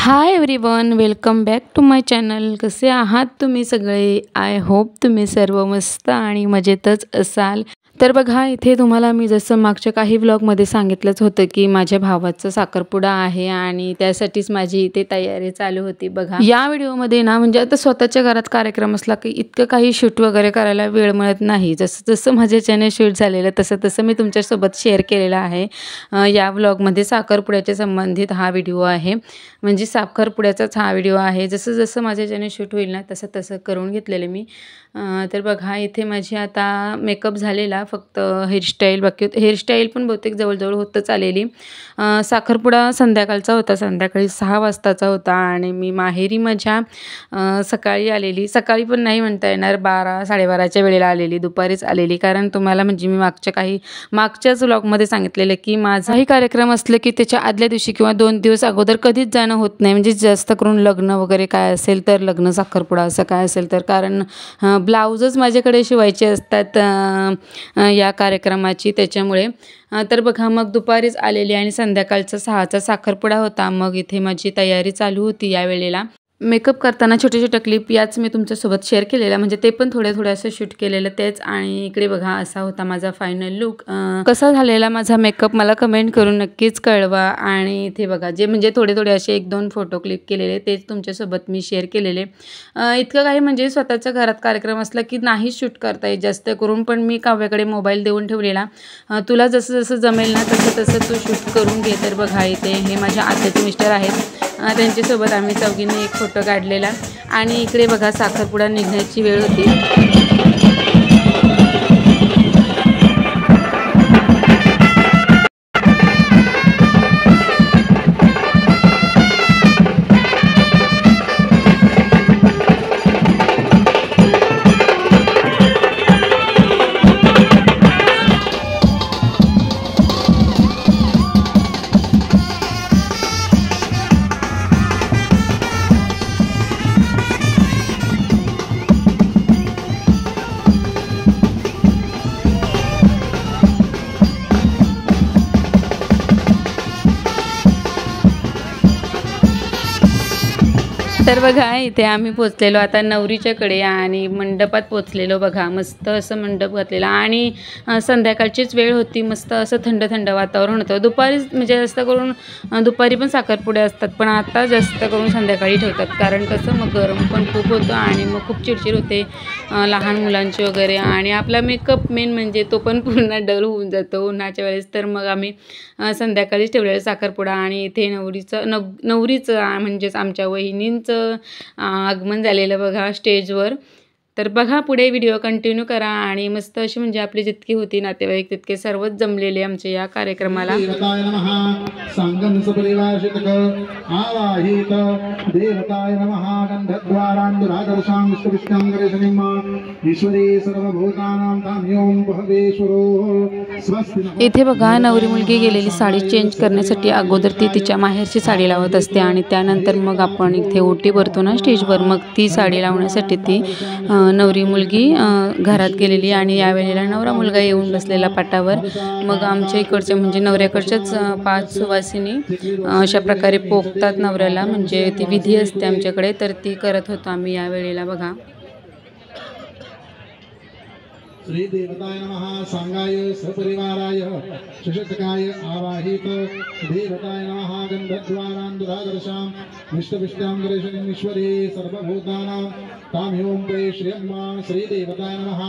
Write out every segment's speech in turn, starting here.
High everyone, welcome back to my channel. कसे आहात तुम्ही सगळे? आय होप तुम्ही सर्व मस्त आणि मजेतच असाल. तर बघा, इथे तुम्हाला मी जसं मागच्या काही व्लॉगमध्ये सांगितलंच होतं की माझ्या भावाचा साखरपुडा आहे आणि त्यासाठीच माझी इथे तयारी चालू होती. बघा, या व्हिडिओमध्ये ना म्हणजे आता स्वतःच्या घरात कार्यक्रम असला की इतकं काही शूट वगैरे करायला वेळ मिळत नाही. जसं जसं माझ्या चॅनल शूट झालेलं तसं तसं मी तुमच्यासोबत शेअर केलेलं आहे. या व्लॉगमध्ये साखरपुड्याच्या संबंधित हा व्हिडिओ आहे, म्हणजे साखरपुड्याचाच हा व्हिडिओ आहे. जसं जसं माझ्या चॅनल शूट होईल ना तसं तसं करून घेतलेलं मी. तर बघा, इथे माझी आता मेकअप झालेला, फक्त हेअरस्टाईल बाकी होती. हेअरस्टाईल पण बहुतेक जवळजवळ होतच आलेली. साखरपुडा संध्याकाळचा होता, संध्याकाळी 6 वाजताचा होता आणि मी माहेरी माझ्या सकाळी आलेली. सकाळी पण नाही म्हणता येणार, 12-12:30च्या वेळेला आलेली, दुपारीच आलेली. कारण तुम्हाला म्हणजे मी मागच्याच व्लॉगमध्ये सांगितलेलं की माझाही कार्यक्रम असलं की त्याच्या आदल्या दिवशी किंवा 2 दिवस अगोदर कधीच जाणं होत नाही. म्हणजे जास्त करून लग्न वगैरे काय असेल तर, लग्न साखरपुडा असं काय असेल तर, कारण ब्लाऊजच माझ्याकडे शिवायचे असतात या कार्यक्रमाची, त्याच्यामुळे. तर बघा, मग दुपारीच आलेली आणि संध्याकाळचा 6चा साखरपुडा होता. मग इथे माझी तयारी चालू होती. या वेळेला मेकअप करताना छोटे छोटे क्लिप याच मी तुमच्यासोबत शेअर केलेल्या, म्हणजे ते पण थोडे थोडे असं शूट केलेलं तेच. आणि इकडे बघा, असा होता माझा फायनल लुक. कसा झालेला माझा मेकअप मला कमेंट करून नक्कीच कळवा. आणि इथे बघा, जे म्हणजे थोडे थोडे असे 1-2 फोटो क्लिक केलेले तेच तुमच्यासोबत मी शेअर केलेले. इतकं काही म्हणजे स्वतःच्या घरात कार्यक्रम असला की नाही शूट करता येत जास्त करून, पण मी काव्याकडे मोबाईल देऊन ठेवलेला, तुला जसं जसं जमेल ना तसं तसं तू शूट करून घे. तर बघा, इथे हे माझ्या आत्याचे मिस्टर आहेत, त्यांच्यासोबत आम्ही चौघींनी एक फोटो काढलेला. आणि इकडे बघा, साखरपुडा निघण्याची वेळ होती. तर बघा, इथे आम्ही पोचलेलो आता नवरीच्याकडे आणि मंडपात पोचलेलो. बघा, मस्त असं मंडप घातलेला आणि संध्याकाळचीच वेळ होती. मस्त असं थंड थंड वातावरण होतं. दुपारीच म्हणजे जास्त करून दुपारी पण साखरपुडे असतात, पण आता जास्त करून संध्याकाळी ठेवतात. कारण कसं, मग गरम पण खूप होतं आणि मग खूप चिडचिड होते लहान मुलांची वगैरे. आणि आपला मेकअप मेन म्हणजे तो पण पूर्ण डल होऊन जातो उन्हाच्या वेळेस. तर मग आम्ही संध्याकाळीच ठेवलेला साखरपुडा. आणि इथे नवरीचं म्हणजेच आमच्या वहिनींचं आगमन झालेलं बघा स्टेजवर. तर बघा, पुढे व्हिडिओ कंटिन्यू करा. आणि मस्त अशी म्हणजे आपली जितकी होती नातेवाईक तितके सर्वच जमलेले आमच्या या कार्यक्रमाला. इथे बघा, नवरी मुलगी गेलेली साडी चेंज करण्यासाठी अगोदर ती तिच्या माहेरची साडी लावत असते आणि त्यानंतर मग आपण इथे ओटी भरतो ना स्टेजवर, मग ती साडी लावण्यासाठी ती नवरी मुलगी घरात गेलेली. आणि यावेळेला नवरा मुलगा येऊन बसलेला पाटावर. मग आमच्या इकडच्या म्हणजे नवऱ्याकडच्याच 5 सुवासिनी अशा प्रकारे पोखतात नवऱ्याला, म्हणजे ती विधी असते आमच्याकडे, तर ती करत होतो आम्ही यावेळेला. बघा, श्री देवताय नमः. सांगाय सपरिवाराय शशकाय आवाहित देवताय नमः. गंधद्वारान् दुरादर्शां विष्टविष्टां गणेशनीश्वरे सर्वभूतानां ताम्यों प्रे श्रियम्मा. श्री देवताय नमः.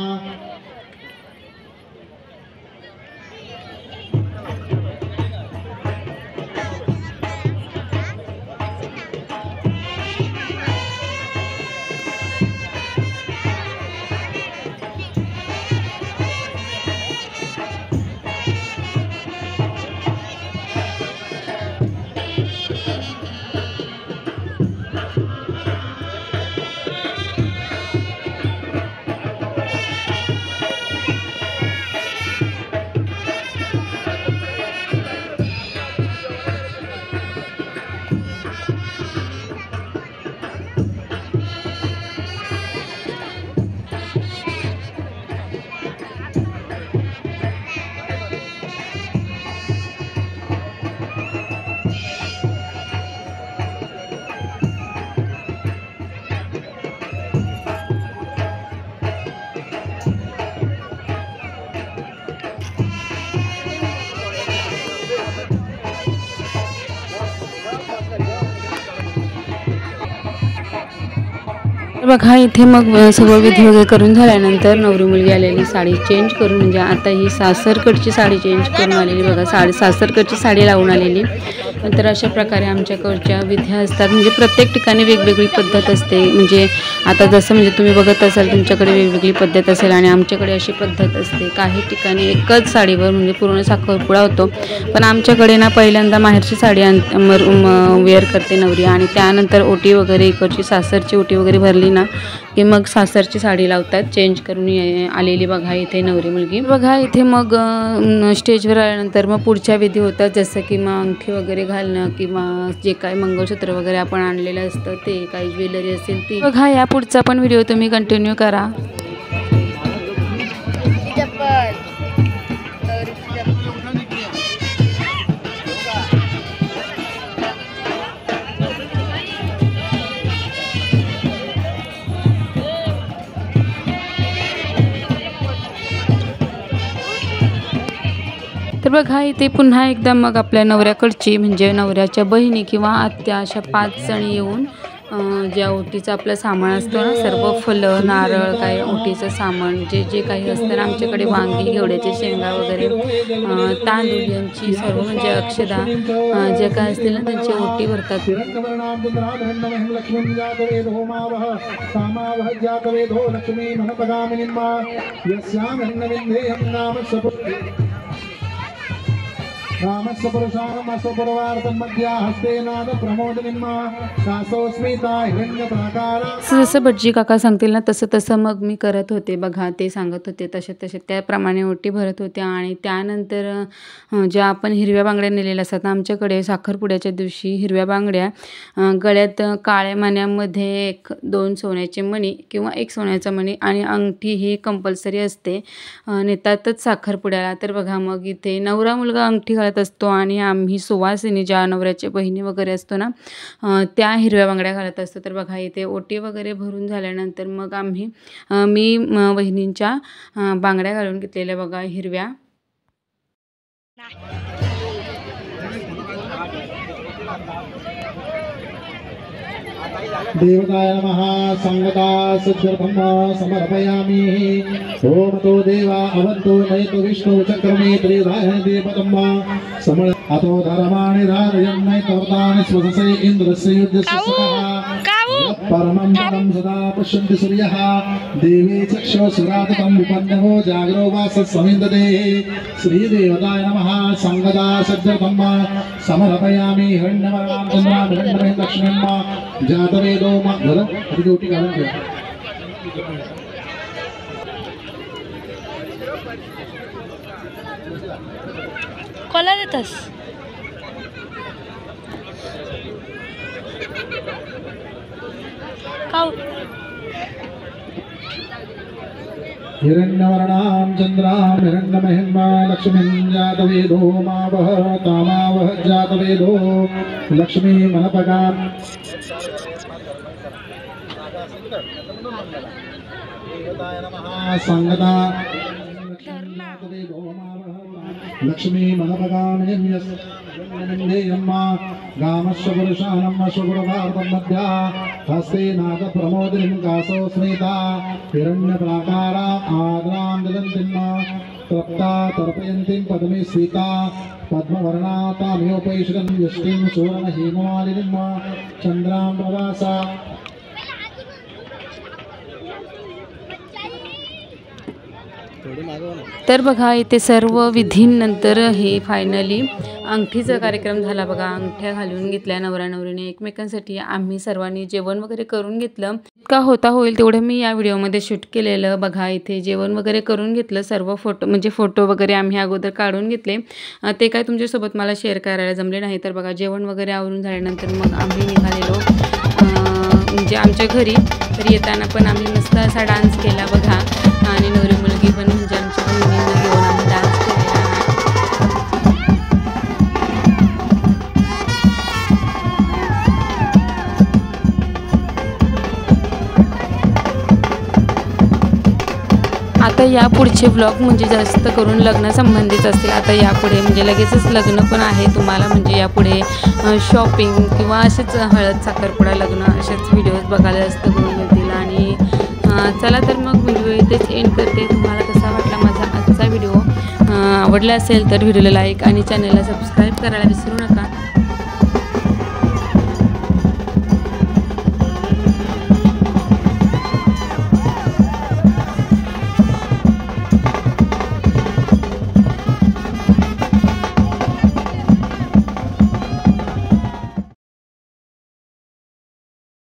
बघा इथे मग सगळं विधी वगैरे करून झाल्यानंतर नवरी मुलगी आलेली साडी चेंज करून, म्हणजे आता ही सासरकडची साडी चेंज करून आलेली बघा, सासरकडची साडी लावून आलेली. नंतर अशा प्रकारे आमच्याकडच्या विधी असतात. म्हणजे प्रत्येक ठिकाणी वेगवेगळी पद्धत असते. म्हणजे आता जसं म्हणजे तुम्ही बघत असाल तुमच्याकडे वेगवेगळी पद्धत असेल आणि आमच्याकडे अशी पद्धत असते. काही ठिकाणी एकच साडीवर म्हणजे पूर्ण साखरपुडा होतो, पण आमच्याकडे ना पहिल्यांदा माहेरची साडी वेअर करते नवरी आणि त्यानंतर ओटी वगैरे इकडची सासरची ओटी वगैरे भरली ना की मग सासरची साडी लावतात चेंज करून आलेली. बघा इथे नवरी मुलगी. बघा इथे मग स्टेजवर आल्यानंतर मग पुढच्या विधी होतात, जसं की मग अंगठी वगैरे घालणं किंवा जे काही मंगळसूत्र वगैरे आपण आणलेलं असतं ते, काही ज्वेलरी असेल ती. बघा या पुढचा पण व्हिडिओ तुम्ही कंटिन्यू करा. तर बघा इथे पुन्हा एकदा मग आपल्या नवऱ्याकडची म्हणजे नवऱ्याच्या बहिणी किंवा आत्या अशा 5 जणी येऊन ज्या ओटीचं आपलं सामान असतं ना, सर्व फुलं नारळ काय ओटीचं सामान जे काही असतं ना, आमच्याकडे वांगी घेवड्याचे शेंगा वगैरे तांदूळ यांची सर्व म्हणजे अक्षदा जे काय असतील ना त्यांची ओटी भरतात. जसं भटजी काका सांगतील ना तसं मग मी करत होते. बघा ते सांगत होते तसे त्याप्रमाणे ओटी भरत होत्या. आणि त्यानंतर ज्या आपण हिरव्या बांगड्या नेलेल्या असतात आमच्याकडे साखरपुड्याच्या दिवशी हिरव्या बांगड्या, गळ्यात काळ्या मण्यामध्ये 2 सोन्याचे मणी किंवा 1 सोन्याचा मणी आणि अंगठी ही कंपल्सरी असते, नेतातच साखरपुड्याला. तर बघा मग इथे नवरा मुलगा अंगठी घालत असतो आणि आम्ही सुवासिनी ज्या नवऱ्याच्या बहिणी वगैरे असतो ना त्या हिरव्या बांगड्या घालत असतो. तर बघा इथे ओटी वगैरे भरून झाल्यानंतर मग मी बहिणींच्या बांगड्या घालून घेतलेल्या बघा हिरव्या. देवताय नमः संगता सिद्धर्भम समर्पयामि. ओम तो देवा अवंतो नयतो विष्णु चक्रमे त्रिधाय देवतम समळ अतो धर्माणि धारयन्नै तवतानि स्वससे इंद्रस्य युद्धस्य सखः परमं पदं सदा पश्यन्ति सूर्यः देवे चक्षुषुराततं विपन्नवो जागरो वास समिन्दते. श्रीदेवताय नमः संगता सिद्धर्भम समर्पयामि. हिरण्यवर्णां चन्द्रां हिरण्यमयीं लक्ष्मीं जातवेदो घर ड्यूटी घालून घ्या. कोला देतस काऊ हिरण्यवर्णां चन्द्रां हिरण्यमहिमा लक्ष्मीं जातवेदो मावह तामावह जातवेदो लक्ष्मी मनपगां. देवताय नमः संगता लक्ष्मी मनपगामिन्यम्मा गामस्य पुरुषानम् अशुभ्रभारतं मध्या हस्ते नागप्रमोदिनीं कासो स्मिता हिरण्यप्राकारा आद्रां ददन्तिम्मा तप्ता तर्पयन्तीं पद्मे स्थिता पद्मवर्णा तामियोपैषदं यष्टिं सुवर्णहेममालिनीं चन्द्रां प्रवासा. तर बघा इथे सर्व विधींनंतर हे फायनली अंगठीचा कार्यक्रम झाला. बघा अंगठ्या घालून घेतल्या नवरा नवरीने एकमेकांसाठी. आम्ही सर्वांनी जेवण वगैरे करून घेतलं. इतका होता होईल तेवढं मी या व्हिडिओमध्ये शूट केलेलं. बघा इथे जेवण वगैरे करून घेतलं. सर्व फोटो वगैरे आम्ही अगोदर काढून घेतले. ते काय तुमच्यासोबत मला शेअर करायला जमले नाही. तर बघा जेवण वगैरे आवरून झाल्यानंतर मग आम्ही निघालेलो म्हणजे आमच्या घरी. तर येताना पण आम्ही मस्त असा डान्स केला बघा. आणि नवरी मुलगी पण म्हणजे आमच्या बहिणींना घेऊन आम्ही डान्स केला. आता या पुढचे व्लॉग म्हणजे जास्त करून लग्नासंबंधीच असतील। आता यापुढे म्हणजे लगेचच लग्न पण आहे तुम्हाला, म्हणजे यापुढे शॉपिंग किंवा असेच हळद साखरपुडा लग्न असेच व्हिडिओज बघायला जास्त करून मिळतील। आणि चला तर मग व्हिडिओ इथेच एंड करते। तुम्हाला कसा वाटला माझा आजचा व्हिडिओ? आवडला असेल तर व्हिडिओला लाईक आणि चॅनलला सबस्क्राईब करायला विसरू नका।